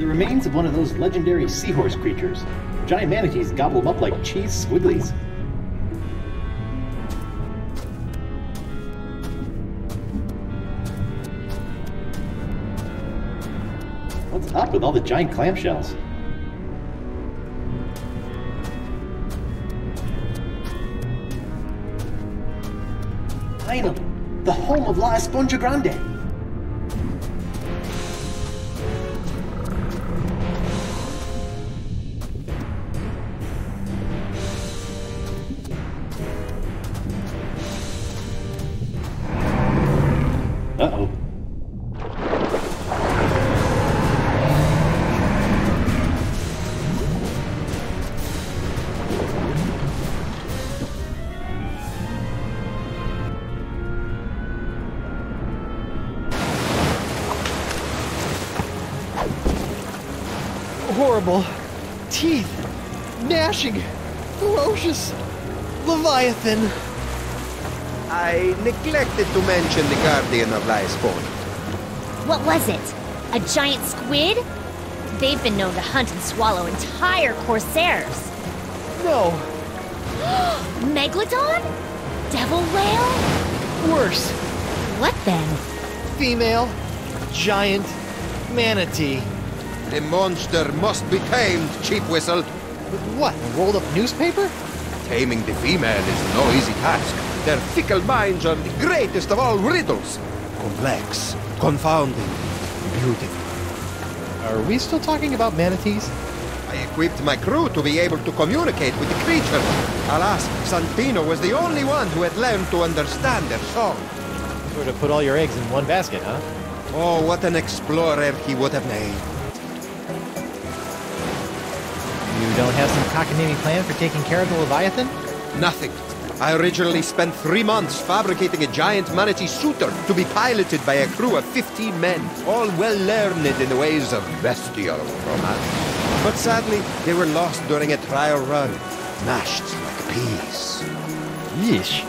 the remains of one of those legendary seahorse creatures. Giant manatees gobble them up like cheese squigglies. What's up with all the giant clamshells? Finally, the home of La Esponja Grande. Uh-oh. Horrible. Teeth. Gnashing. Ferocious. Leviathan. I neglected to mention the Guardian of La Esponja. What was it? A giant squid? They've been known to hunt and swallow entire corsairs. No. Megalodon? Devil whale? Worse. What then? Female. Giant. Manatee. The monster must be tamed, Cheap Whistle. With what? A rolled up newspaper? Taming the female is no easy task. Their fickle minds are the greatest of all riddles. Complex, confounding, beautiful. Are we still talking about manatees? I equipped my crew to be able to communicate with the creature. Alas, Santino was the only one who had learned to understand their song. Sort of put all your eggs in one basket, huh? Oh, what an explorer he would have made. You don't have some cockamamie plan for taking care of the Leviathan? Nothing. I originally spent 3 months fabricating a giant manatee suitor to be piloted by a crew of 15 men, all well learned in the ways of bestial romance. But sadly, they were lost during a trial run, mashed like peas. Yeesh.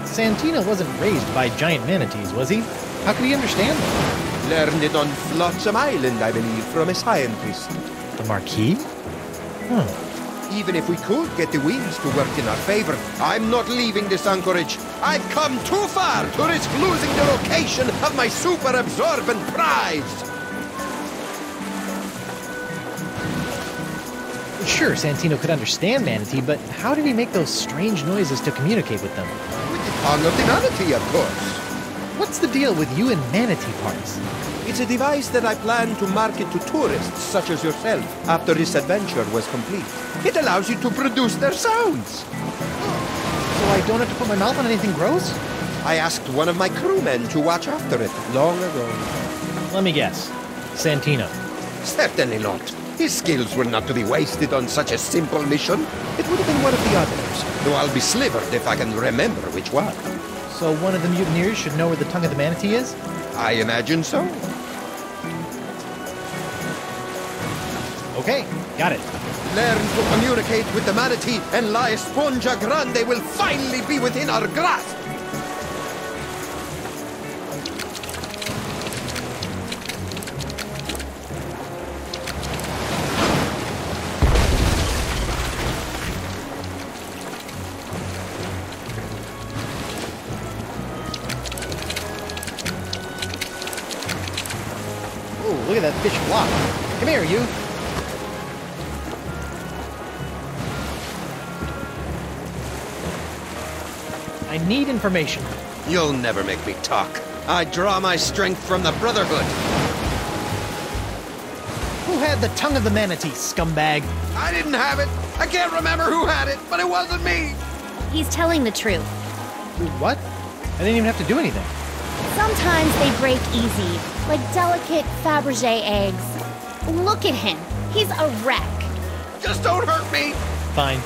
Santino wasn't raised by giant manatees, was he? How could he understand them? Learned it on Flotsam Island, I believe, from a scientist. The Marquis? Even if we could get the winds to work in our favor, I'm not leaving this anchorage. I've come too far to risk losing the location of my super absorbent prize. Sure, Santino could understand manatee, but how did he make those strange noises to communicate with them? With the tongue of the manatee, of course. What's the deal with you and manatee parts? It's a device that I plan to market to tourists such as yourself after this adventure was complete. It allows you to produce their sounds. So I don't have to put my mouth on anything gross? I asked one of my crewmen to watch after it long ago. Let me guess. Santino. Certainly not. His skills were not to be wasted on such a simple mission. It would have been one of the others, though I'll be slivered if I can remember which one. So one of the mutineers should know where the tongue of the manatee is? I imagine so. Okay, got it. Learn to communicate with the manatee, and La Esponja Grande will finally be within our grasp. Oh, look at that fish flop. Come here, you. I need information. You'll never make me talk. I draw my strength from the Brotherhood. Who had the tongue of the manatee, scumbag? I didn't have it. I can't remember who had it, but it wasn't me. He's telling the truth. What? I didn't even have to do anything. Sometimes they break easy, like delicate Fabergé eggs. Look at him. He's a wreck. Just don't hurt me. Fine.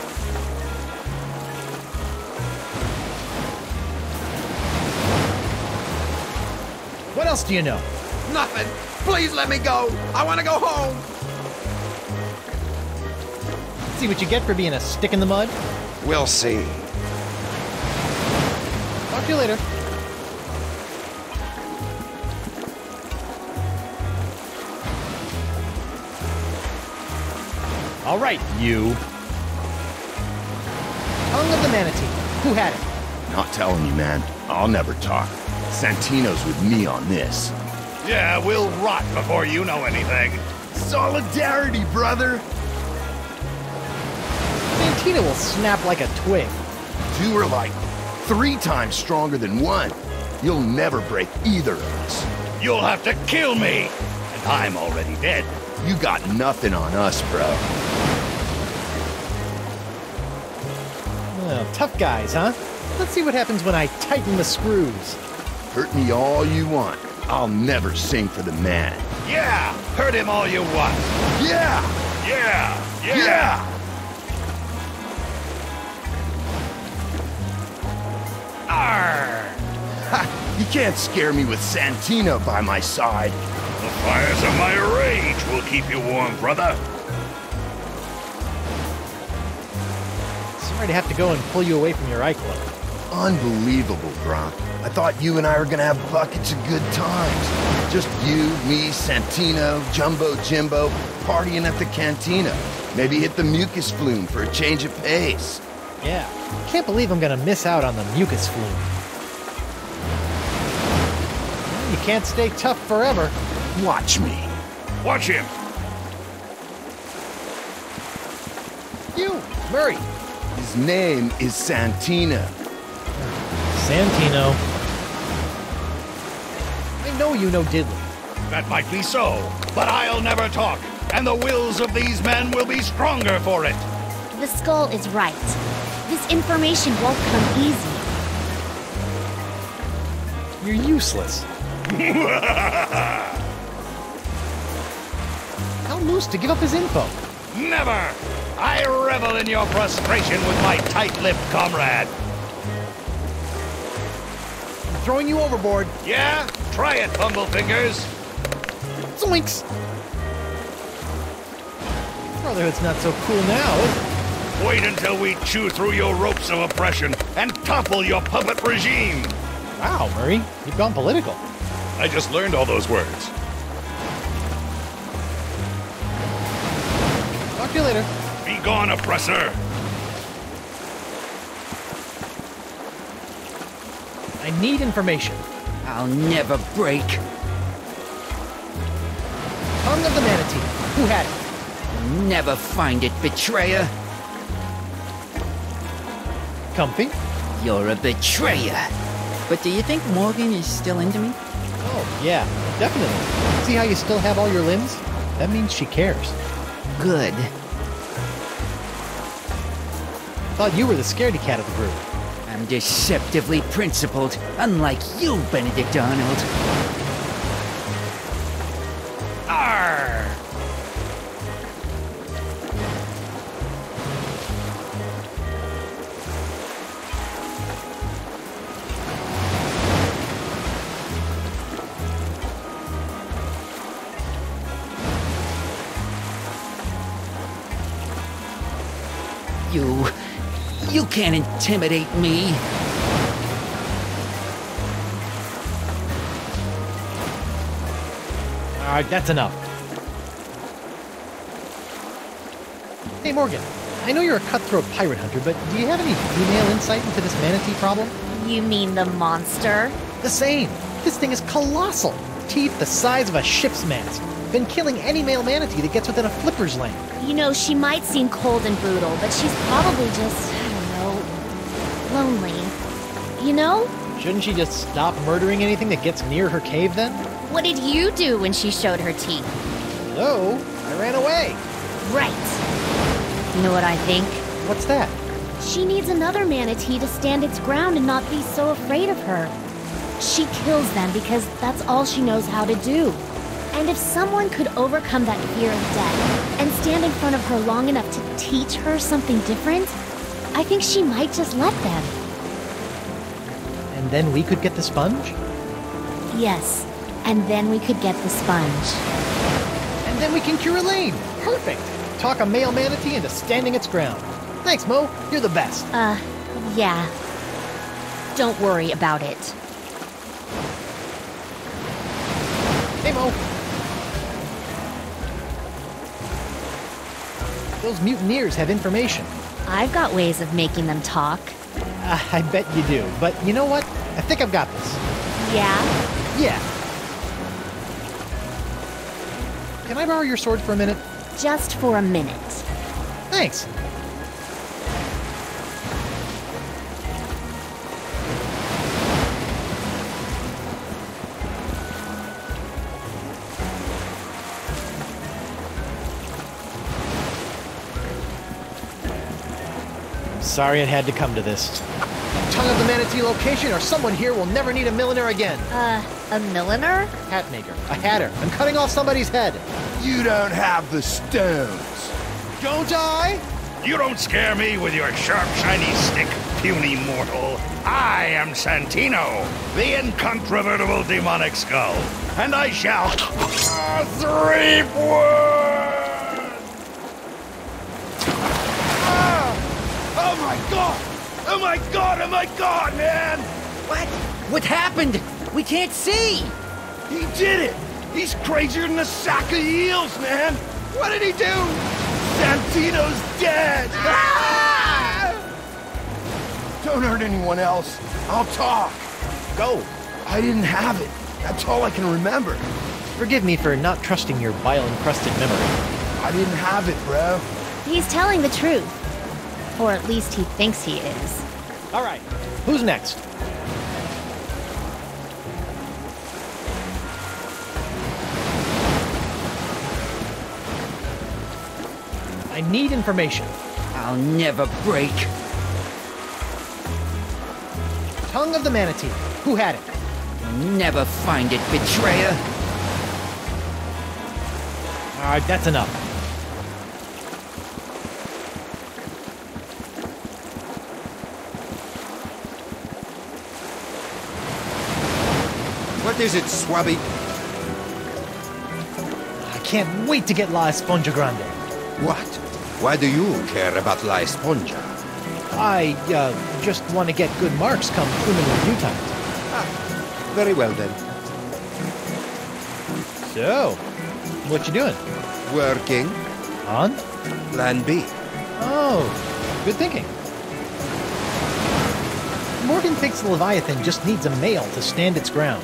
What else do you know? Nothing. Please let me go. I want to go home. See what you get for being a stick in the mud? We'll see. Talk to you later. All right, you. Tongue of the manatee. Who had it? Not telling you, man. I'll never talk. Santino's with me on this. Yeah, we'll rot before you know anything. Solidarity, brother! Santino will snap like a twig. Two are like 3 times stronger than one. You'll never break either of us. You'll have to kill me! And I'm already dead. You got nothing on us, bro. Oh, tough guys, huh? Let's see what happens when I tighten the screws. Hurt me all you want. I'll never sing for the man. Yeah! Hurt him all you want! Yeah! Yeah! Yeah! Arr! Ha! You can't scare me with Santino by my side. The fires of my rage will keep you warm, brother. Sorry to have to go and pull you away from your eye club. Unbelievable, Gronk. I thought you and I were gonna have buckets of good times. Just you, me, Santino, Jumbo Jimbo, partying at the cantina. Maybe hit the mucus flume for a change of pace. Yeah. Can't believe I'm gonna miss out on the mucus flume. Well, you can't stay tough forever. Watch me. Watch him! You, Murray. His name is Santino. Santino. I know you know diddly. That might be so, but I'll never talk, and the wills of these men will be stronger for it. The skull is right. This information won't come easy. You're useless. Tell Moose to give up his info. Never! I revel in your frustration with my tight-lipped comrade. I'm throwing you overboard. Yeah? Try it, Bumblefingers. Zoinks! Brotherhood's not so cool now, is it? Wait until we chew through your ropes of oppression and topple your puppet regime. Wow, Murray, you've gone political. I just learned all those words. Talk to you later. Be gone, oppressor. I need information. I'll never break. Tongue of the manatee. Who had it? I'll never find it, betrayer. Comfy? You're a betrayer. But do you think Morgan is still into me? Oh, yeah, definitely. See how you still have all your limbs? That means she cares. Good. Thought you were the scaredy cat of the group. I'm deceptively principled, unlike you, Benedict Arnold. Arr! You can't intimidate me. All right, that's enough. Hey, Morgan, I know you're a cutthroat pirate hunter, but do you have any female insight into this manatee problem? You mean the monster? The same. This thing is colossal. Teeth the size of a ship's mast. Been killing any male manatee that gets within a flipper's lane. You know, she might seem cold and brutal, but she's probably just, I don't know, lonely. You know? Shouldn't she just stop murdering anything that gets near her cave then? What did you do when she showed her teeth? No, I ran away. Right. You know what I think? What's that? She needs another manatee to stand its ground and not be so afraid of her. She kills them because that's all she knows how to do. And if someone could overcome that fear of death and stand in front of her long enough to teach her something different, I think she might just let them. And then we could get the sponge? Yes, and then we could get the sponge. And then we can cure Elaine. Perfect. Talk a male manatee into standing its ground. Thanks, Mo. You're the best. Yeah. Don't worry about it. Hey, Mo. Those mutineers have information. I've got ways of making them talk. I bet you do, but you know what? I think I've got this. Yeah? Yeah. Can I borrow your sword for a minute? Just for a minute. Thanks. Sorry it had to come to this. Tongue of the Manatee location, or someone here will never need a milliner again. A milliner? Hat maker. A hatter. I'm cutting off somebody's head. You don't have the stones. Don't I? You don't scare me with your sharp, shiny stick, puny mortal. I am Santino, the incontrovertible demonic skull, and I shall reap wood! Oh my god! Oh my god! Oh my god, man! What? What happened? We can't see! He did it! He's crazier than a sack of eels, man! What did he do? Santino's dead! Ah! Don't hurt anyone else. I'll talk. Go. I didn't have it. That's all I can remember. Forgive me for not trusting your bile-encrusted memory. I didn't have it, bro. He's telling the truth. Or at least he thinks he is. All right. Who's next? I need information. I'll never break. Tongue of the Manatee. Who had it? You'll never find it, betrayer. All right, that's enough. What is it, Swabby? I can't wait to get La Esponja Grande. What? Why do you care about La Esponja? I, just want to get good marks come crewman review time. Very well then. So, what you doing? Working. On? Plan B. Oh, good thinking. Morgan thinks the Leviathan just needs a male to stand its ground.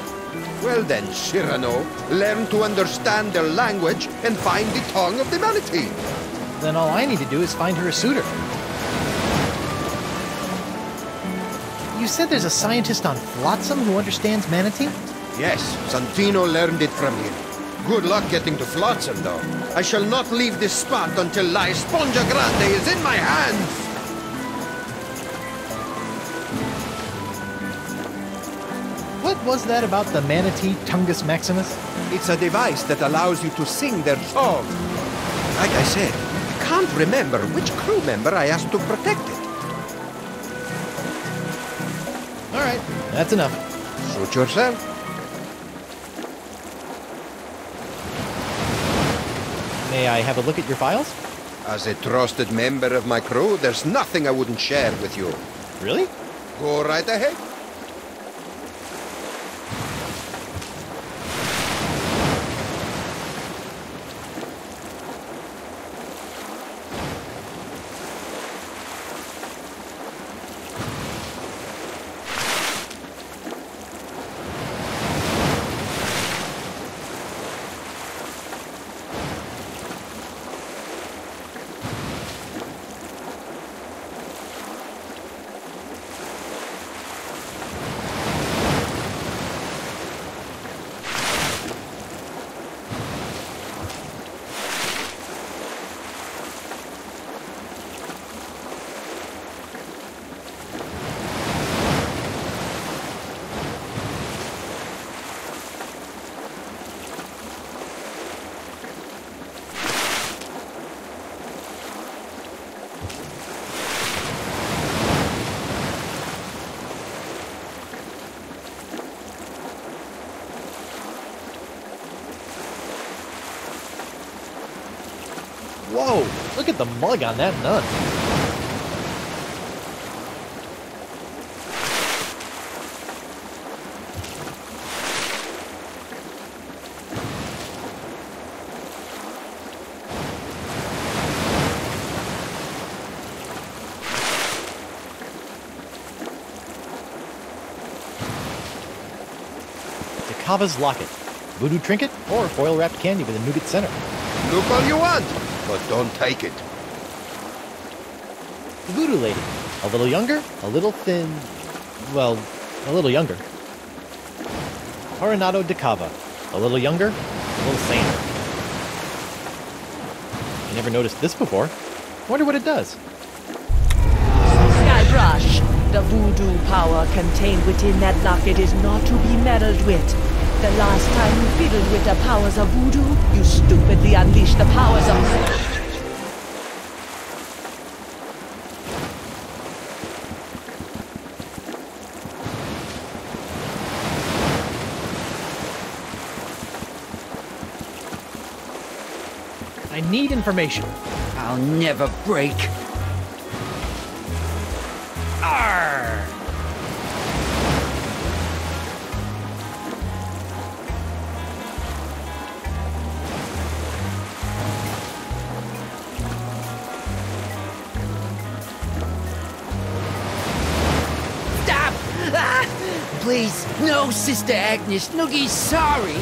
Well then, Cyrano, learn to understand their language and find the tongue of the manatee. Then all I need to do is find her a suitor. You said there's a scientist on Flotsam who understands manatee? Yes, Santino learned it from him. Good luck getting to Flotsam, though. I shall not leave this spot until La Esponja Grande is in my hands! What was that about the manatee Tungus Maximus? It's a device that allows you to sing their song. Like I said, I can't remember which crew member I asked to protect it. All right, that's enough. Suit yourself. May I have a look at your files? As a trusted member of my crew, there's nothing I wouldn't share with you. Really? Go right ahead. Whoa, look at the mug on that nun. Dakava's locket. Voodoo trinket or foil-wrapped candy with a nougat center. Look all you want, but don't take it. The voodoo lady. A little younger, a little thin... well, a little younger. Coronado Dakava. A little younger, a little saner. I never noticed this before. Wonder what it does. Skybrush, the voodoo power contained within that locket is not to be meddled with. The last time you fiddled with the powers of voodoo, you stupidly unleashed the powers of... I need information. I'll never break. Arr! Stop! Ah! Please, no, Sister Agnes. Noogie's sorry.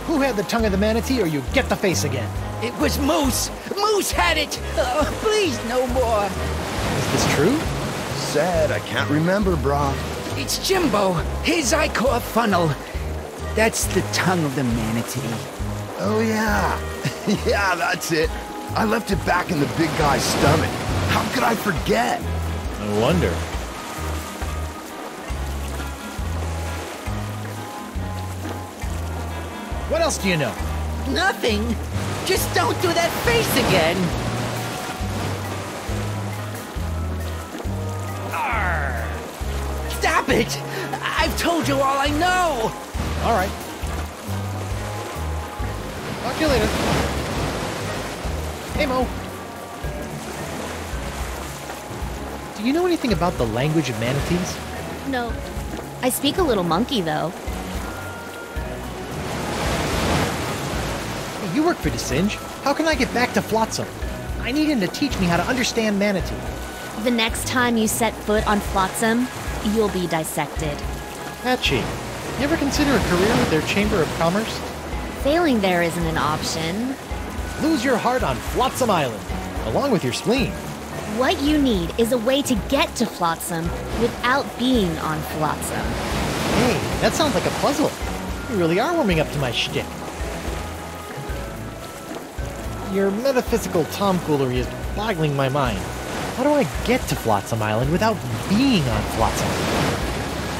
Who had the tongue of the manatee, or you get the face again? It was Moose. Moose had it. Please, no more. Is this true? Sad, I can't remember, brah. It's Jimbo. His ichor funnel. That's the tongue of the manatee. Oh, yeah. Yeah, that's it. I left it back in the big guy's stomach. How could I forget? No wonder. What else do you know? Nothing. Just don't do that face again. Arr! Stop it! I've told you all I know. All right. Talk to you later. Hey, Mo. Do you know anything about the language of manatees? No. I speak a little monkey, though. Hey, you work for Desinge. How can I get back to Flotsam? I need him to teach me how to understand manatee. The next time you set foot on Flotsam, you'll be dissected. Patchy, you ever consider a career with their Chamber of Commerce? Failing there isn't an option. Lose your heart on Flotsam Island, along with your spleen. What you need is a way to get to Flotsam without being on Flotsam. Hey, that sounds like a puzzle. You really are warming up to my shtick. Your metaphysical tomfoolery is boggling my mind. How do I get to Flotsam Island without being on Flotsam?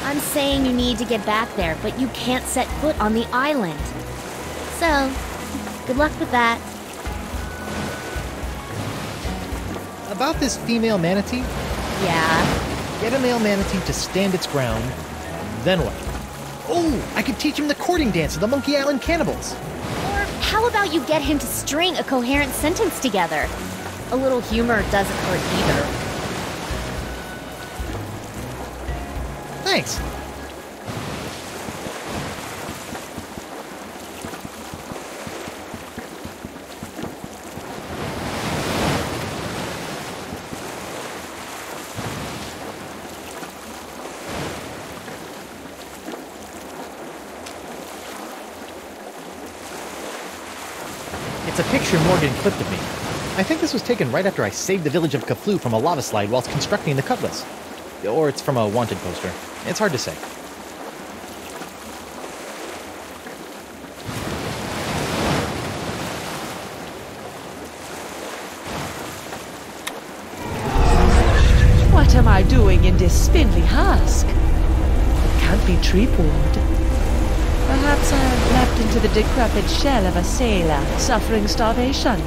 I'm saying you need to get back there, but you can't set foot on the island. So, good luck with that. About this female manatee, Yeah. get a male manatee to stand its ground, then what? Oh, I could teach him the courting dance of the Monkey Island cannibals. Or how about you get him to string a coherent sentence together? A little humor doesn't hurt either. Thanks. It's a picture Morgan clipped of me. I think this was taken right after I saved the village of Kaflu from a lava slide whilst constructing the Cutlass. Or it's from a wanted poster. It's hard to say. What am I doing in this spindly husk? It can't be treepool. Perhaps I have leapt into the decrepit shell of a sailor suffering starvation,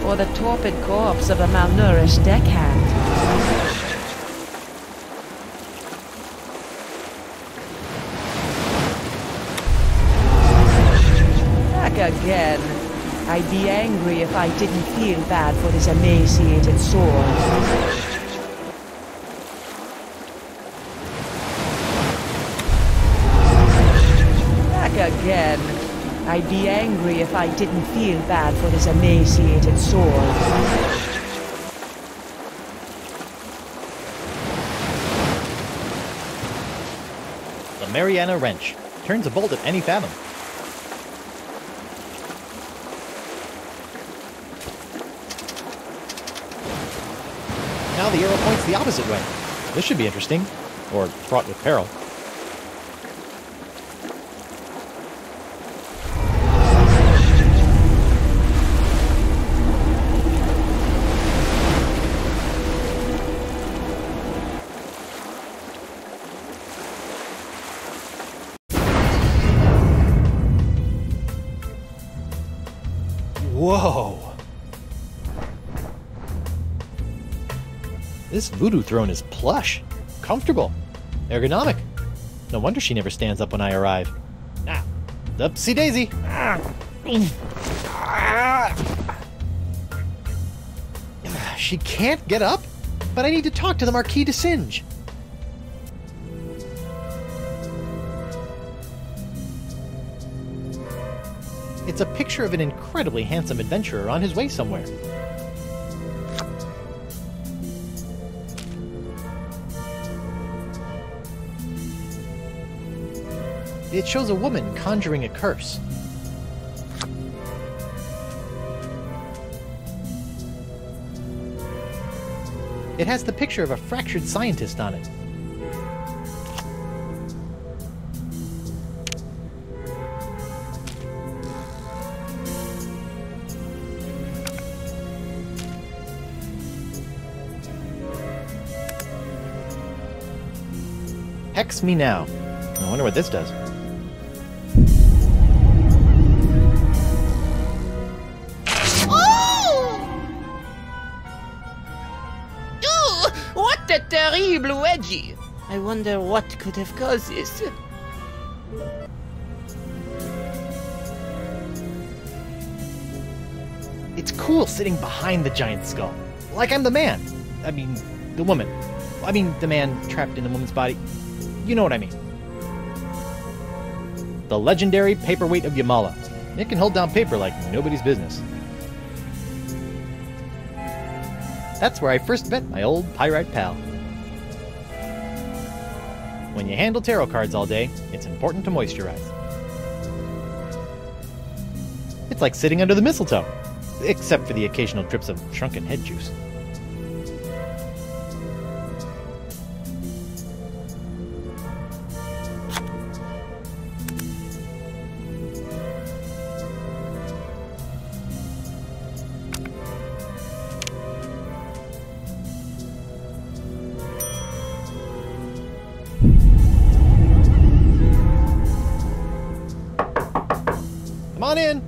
or the torpid corpse of a malnourished deckhand. Back again. I'd be angry if I didn't feel bad for this emaciated sword. Again. I'd be angry if I didn't feel bad for this emaciated sword. The Mariana Wrench. turns a bolt at any fathom. Now the arrow points the opposite way. This should be interesting, or fraught with peril. Whoa! This voodoo throne is plush, comfortable, ergonomic. No wonder she never stands up when I arrive. Ah, upsie daisy! She can't get up? But I need to talk to the Marquis de Singe. It's a picture of an incredibly handsome adventurer on his way somewhere. It shows a woman conjuring a curse. It has the picture of a fractured scientist on it. Hex me now. I wonder what this does. What a terrible wedgie! I wonder what could have caused this. It's cool sitting behind the giant skull. Like I'm the man. I mean, the woman. I mean, the man trapped in the woman's body. You know what I mean. The legendary paperweight of Yamala. It can hold down paper like nobody's business. That's where I first met my old pyrite pal. When you handle tarot cards all day, it's important to moisturize. It's like sitting under the mistletoe, except for the occasional drips of shrunken head juice. Come on in.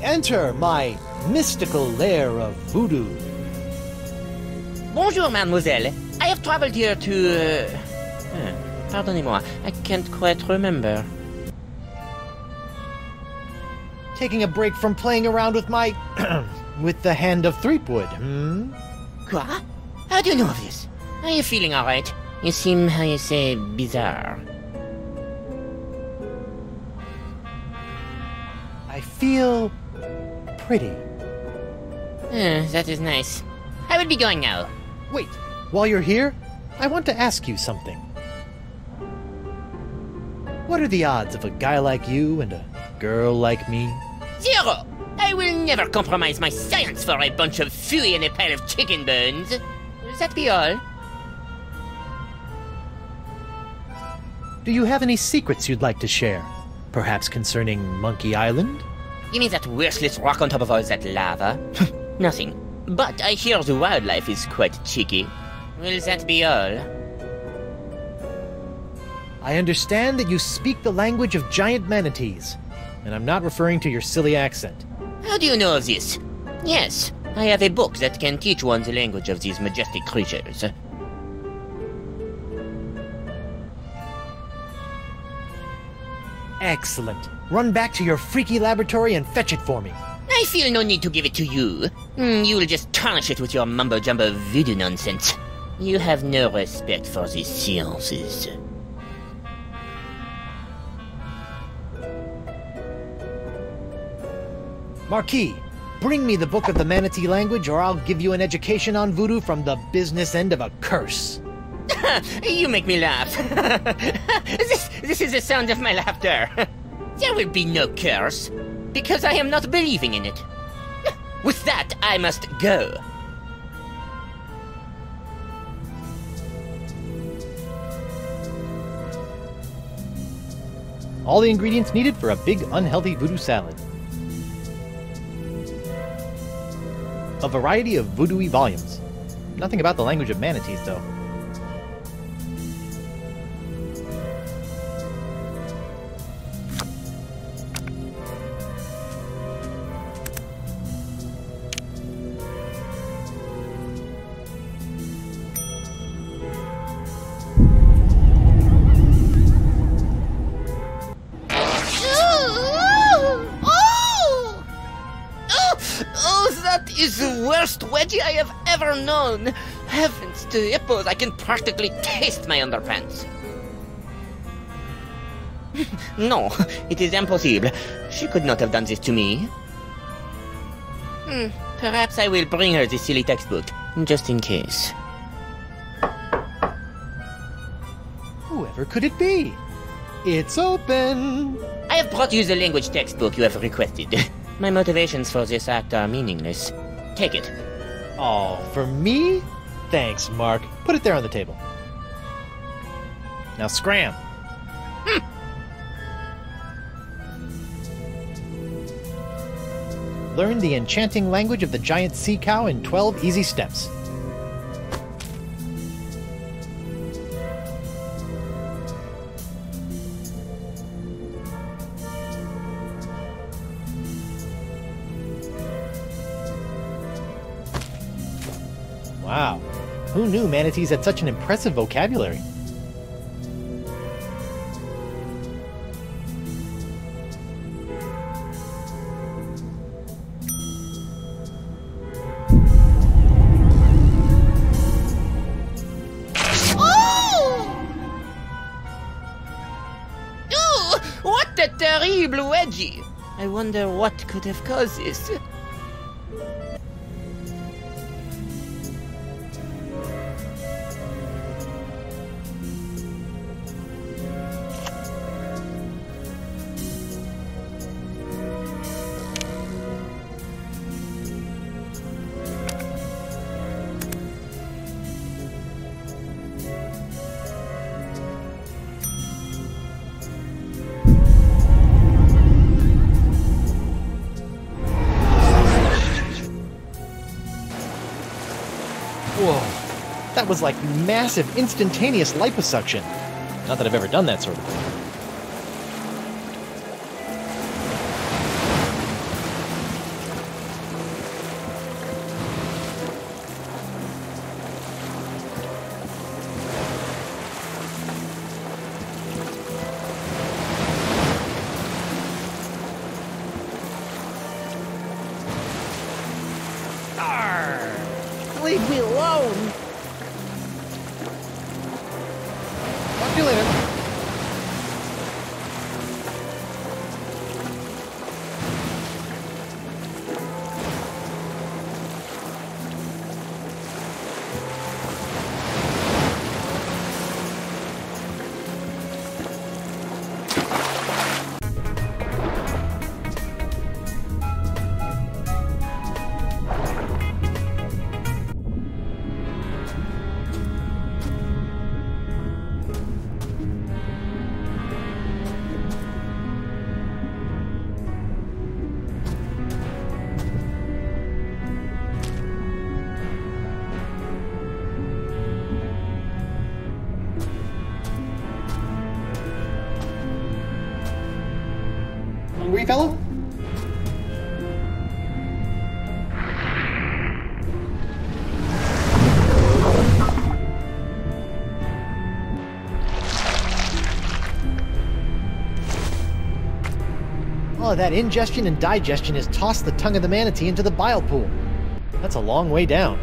Enter my mystical lair of voodoo. Bonjour, mademoiselle. I have traveled here to... Pardonnez-moi, I can't quite remember. Taking a break from playing around with my... with the hand of Threepwood, hmm? Quoi? How do you know of this? Are you feeling alright? You seem, how you say, bizarre. I feel... pretty. That is nice. I will be going now. Wait, while you're here, I want to ask you something. What are the odds of a guy like you and a girl like me? 0! I will never compromise my science for a bunch of fooey and a pile of chicken bones. Will that be all? Do you have any secrets you'd like to share? Perhaps concerning Monkey Island? You mean that worthless rock on top of all that lava? Nothing. But I hear the wildlife is quite cheeky. Will that be all? I understand that you speak the language of giant manatees, and I'm not referring to your silly accent. How do you know of this? Yes, I have a book that can teach one the language of these majestic creatures. Excellent. Run back to your freaky laboratory and fetch it for me. I feel no need to give it to you. You will just tarnish it with your mumbo-jumbo voodoo nonsense. You have no respect for the sciences. Marquis, bring me the book of the manatee language or I'll give you an education on voodoo from the business end of a curse. You make me laugh. This is the sound of my laughter. There will be no curse, because I am not believing in it. With that, I must go. All the ingredients needed for a big, unhealthy voodoo salad. A variety of voodoo-y volumes. Nothing about the language of manatees, though. Is the worst wedgie I have ever known. Heavens to hippos, I can practically taste my underpants. No, it is impossible. She could not have done this to me. Perhaps I will bring her this silly textbook, just in case. Whoever could it be? It's open! I have brought you the language textbook you have requested. My motivations for this act are meaningless. Take it. Oh, for me? Thanks, Mark. Put it there on the table. Now scram. Learn the enchanting language of the giant sea cow in 12 easy steps. Wow, who knew manatees had such an impressive vocabulary? What a terrible wedgie! I wonder what could have caused this. Whoa, that was like massive, instantaneous liposuction. Not that I've ever done that sort of thing. Leave me alone! Talk to you later. Hungry, fellow? All of that ingestion and digestion has tossed the tongue of the manatee into the bile pool. That's a long way down.